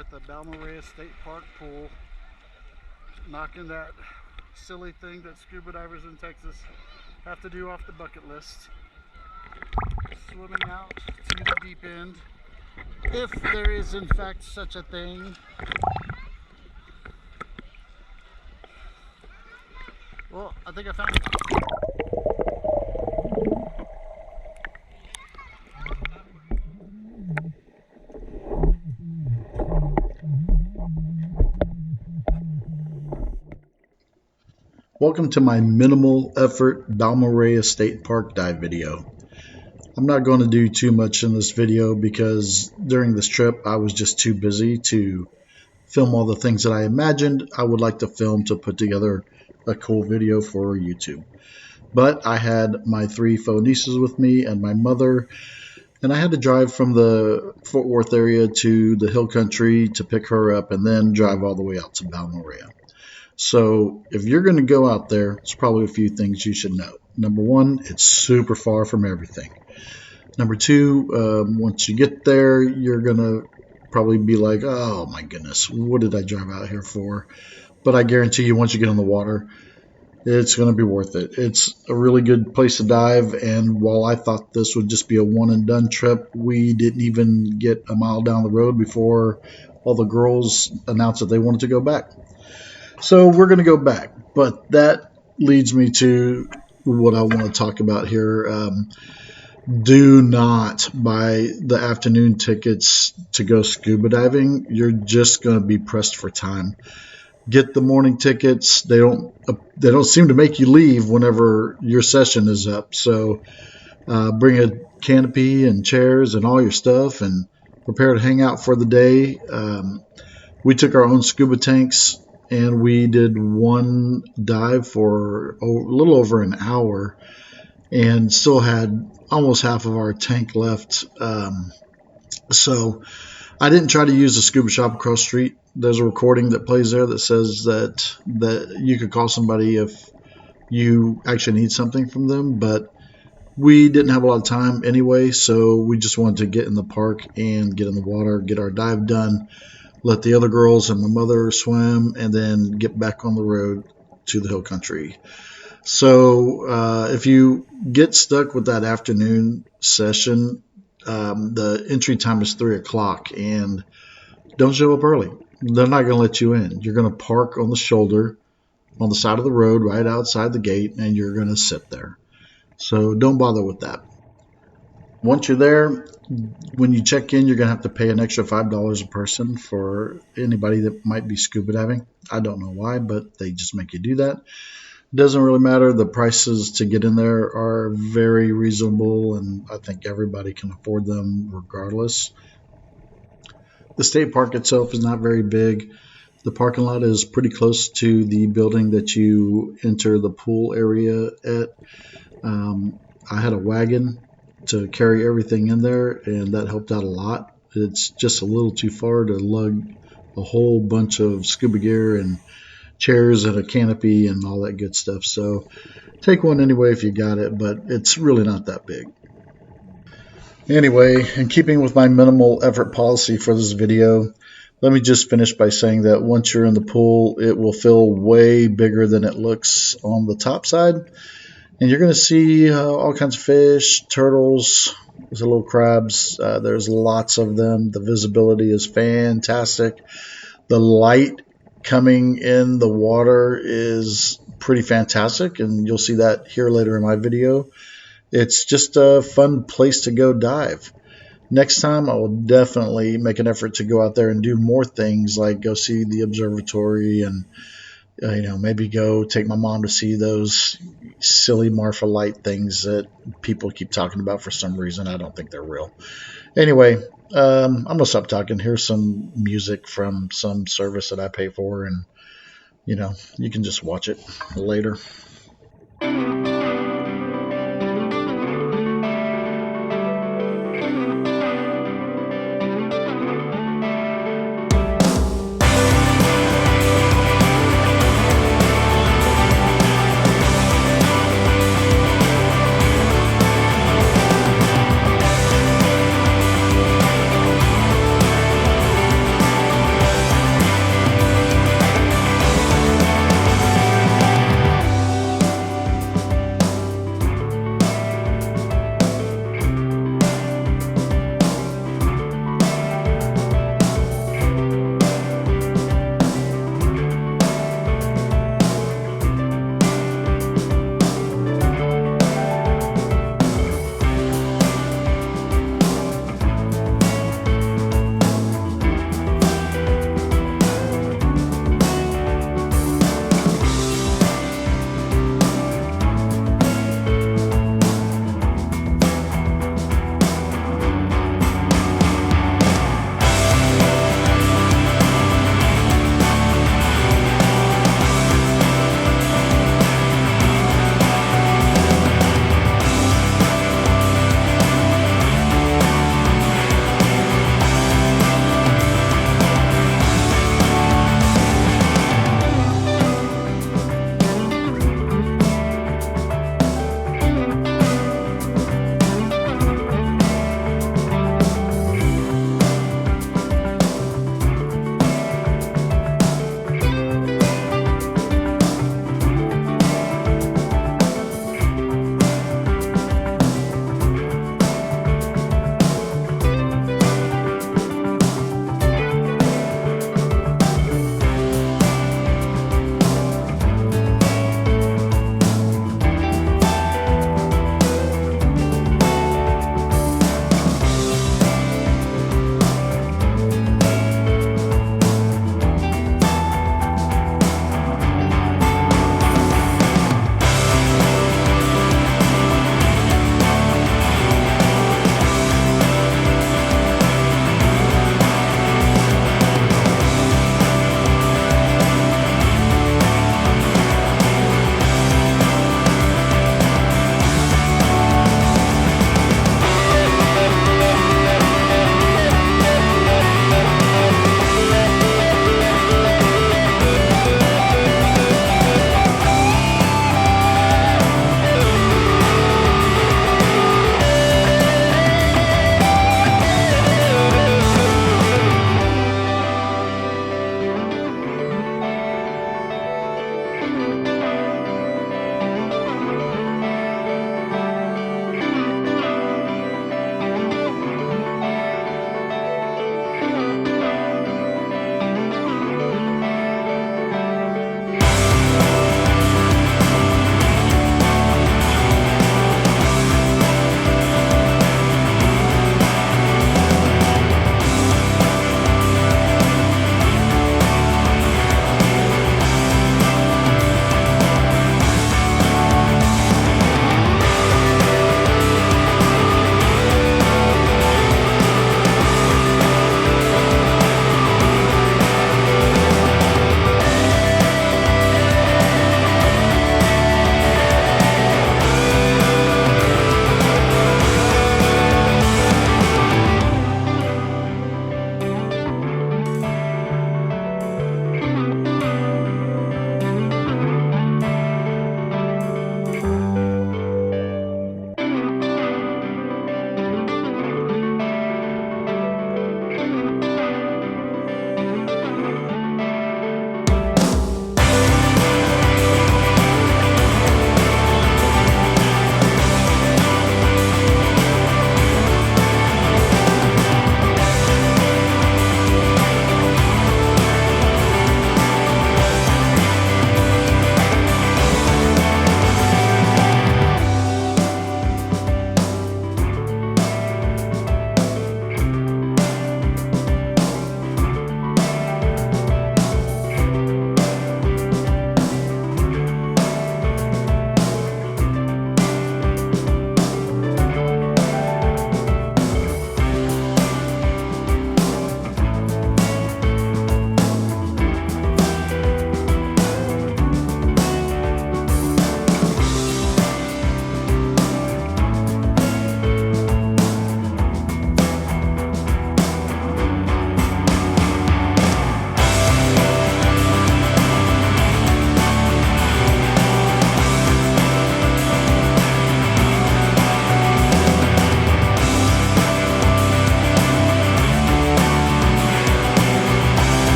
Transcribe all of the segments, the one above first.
at the Balmorhea State Park pool, knocking that silly thing that scuba divers in Texas have to do off the bucket list. Swimming out to the deep end, if there is in fact such a thing. Well, I think I found it. Welcome to my minimal effort Balmorhea State Park dive video. I'm not going to do too much in this video because during this trip I was just too busy to film all the things that I imagined I would like to film to put together a cool video for YouTube. But I had my 3 faux nieces with me and my mother, and I had to drive from the Fort Worth area to the hill country to pick her up and then drive all the way out to Balmorhea. So if you're going to go out there, there's probably a few things you should know. Number 1, it's super far from everything. Number 2, once you get there, you're going to probably be like, oh my goodness, what did I drive out here for? But I guarantee you, once you get in the water, it's going to be worth it. It's a really good place to dive, and while I thought this would just be a one and done trip, we didn't even get a mile down the road before all the girls announced that they wanted to go back. So we're going to go back, but that leads me to what I want to talk about here. Do not buy the afternoon tickets to go scuba diving. You're just going to be pressed for time. Get the morning tickets. They don't seem to make you leave whenever your session is up. So bring a canopy and chairs and all your stuff and prepare to hang out for the day. We took our own scuba tanks, and we did one dive for a little over an hour and still had almost half of our tank left. So I didn't try to use the scuba shop across the street. There's a recording that plays there that says that you could call somebody if you actually need something from them, but we didn't have a lot of time anyway, so we just wanted to get in the park and get in the water, get our dive done, let the other girls and my mother swim, and then get back on the road to the hill country. So if you get stuck with that afternoon session, the entry time is 3 o'clock, and don't show up early. They're not going to let you in. You're going to park on the shoulder on the side of the road right outside the gate, and you're going to sit there. So don't bother with that. Once you're there, when you check in, you're going to have to pay an extra $5 a person for anybody that might be scuba diving. I don't know why, but they just make you do that. Doesn't really matter. The prices to get in there are very reasonable, and I think everybody can afford them regardless. The state park itself is not very big. The parking lot is pretty close to the building that you enter the pool area at. I had a wagon to carry everything in there, and that helped out a lot. It's just a little too far to lug a whole bunch of scuba gear and chairs and a canopy and all that good stuff. So take one anyway if you got it, but it's really not that big. Anyway, in keeping with my minimal effort policy for this video, let me just finish by saying that once you're in the pool, it will feel way bigger than it looks on the top side. And you're going to see all kinds of fish, turtles, there's little crabs. There's lots of them. The visibility is fantastic. The light coming in the water is pretty fantastic, and you'll see that here later in my video. It's just a fun place to go dive. Next time I will definitely make an effort to go out there and do more things, like go see the observatory and maybe go take my mom to see those silly Marfa light things that people keep talking about for some reason. I don't think they're real. Anyway, I'm going to stop talking. Here's some music from some service that I pay for, and, you can just watch it later.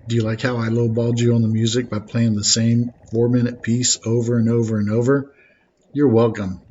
Do you like how I lowballed you on the music by playing the same 4-minute piece over and over and over? You're welcome.